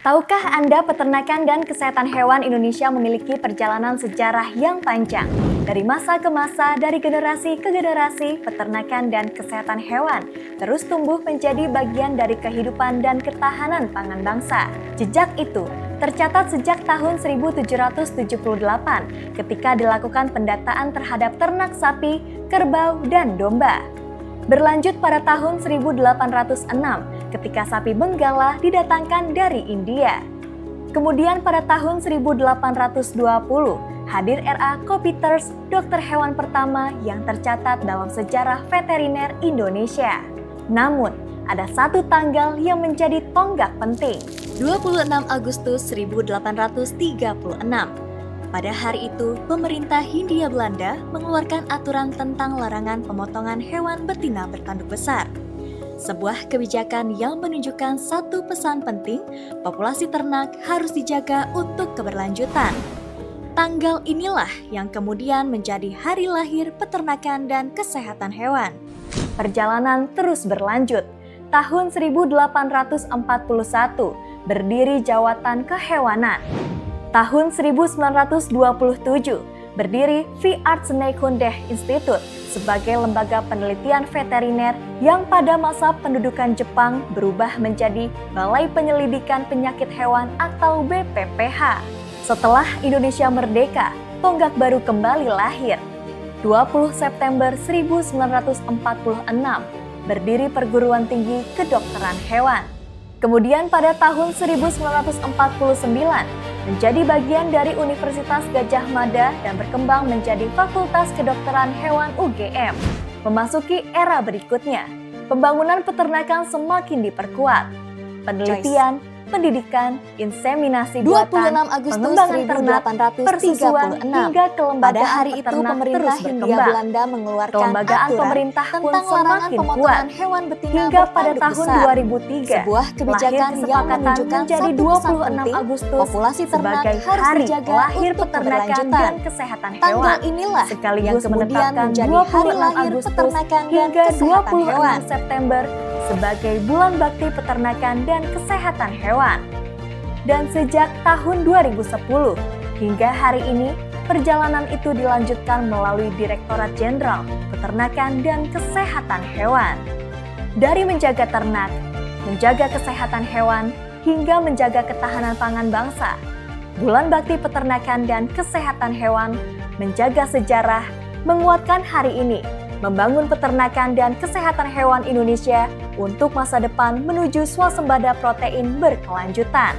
Tahukah Anda peternakan dan kesehatan hewan Indonesia memiliki perjalanan sejarah yang panjang? Dari masa ke masa, dari generasi ke generasi, peternakan dan kesehatan hewan terus tumbuh menjadi bagian dari kehidupan dan ketahanan pangan bangsa. Jejak itu tercatat sejak tahun 1778 ketika dilakukan pendataan terhadap ternak sapi, kerbau, dan domba. Berlanjut pada tahun 1806 ketika sapi Benggala didatangkan dari India. Kemudian pada tahun 1820 hadir R.A. Kopiters, dokter hewan pertama yang tercatat dalam sejarah veteriner Indonesia. Namun, ada satu tanggal yang menjadi tonggak penting, 26 Agustus 1836. Pada hari itu, pemerintah Hindia Belanda mengeluarkan aturan tentang larangan pemotongan hewan betina bertanduk besar. Sebuah kebijakan yang menunjukkan satu pesan penting, populasi ternak harus dijaga untuk keberlanjutan. Tanggal inilah yang kemudian menjadi hari lahir peternakan dan kesehatan hewan. Perjalanan terus berlanjut. Tahun 1841, berdiri Jawatan Kehewanan. Tahun 1927, berdiri V. Artsenekunde Institute sebagai lembaga penelitian veteriner yang pada masa pendudukan Jepang berubah menjadi Balai Penyelidikan Penyakit Hewan atau BPPH. Setelah Indonesia merdeka, tonggak baru kembali lahir. 20 September 1946, berdiri Perguruan Tinggi Kedokteran Hewan. Kemudian pada tahun 1949, menjadi bagian dari Universitas Gadjah Mada dan berkembang menjadi Fakultas Kedokteran Hewan UGM. Memasuki era berikutnya, pembangunan peternakan semakin diperkuat. Penelitian, pendidikan, inseminasi buatan, pengembangan ternak, persusuan, hingga kelembagaan peternak terus berkembang. Belanda mengeluarkan Kelembagaan aturan pemerintah pun tentang larangan semakin pemotongan kuat. hewan betina Hingga pada bertanduk tahun besar. 2003, Sebuah kebijakan lahir yang kesepakatan menunjukkan menjadi satu pesan 26 penting, Agustus populasi ternak sebagai harus hari dijaga lahir untuk peternakan keberlanjutan. dan kesehatan Tanggal hewan. inilah Sekaligus yang kemudian menetapkan menjadi 26 hari lahir Agustus peternakan dan hingga kesehatan 26 hewan. September sebagai bulan bakti peternakan dan kesehatan hewan. Dan sejak tahun 2010 hingga hari ini, perjalanan itu dilanjutkan melalui Direktorat Jenderal Peternakan dan Kesehatan Hewan. Dari menjaga ternak, menjaga kesehatan hewan, hingga menjaga ketahanan pangan bangsa, Bulan Bakti Peternakan dan Kesehatan Hewan menjaga sejarah, menguatkan hari ini, membangun peternakan dan kesehatan hewan Indonesia untuk masa depan menuju swasembada protein berkelanjutan.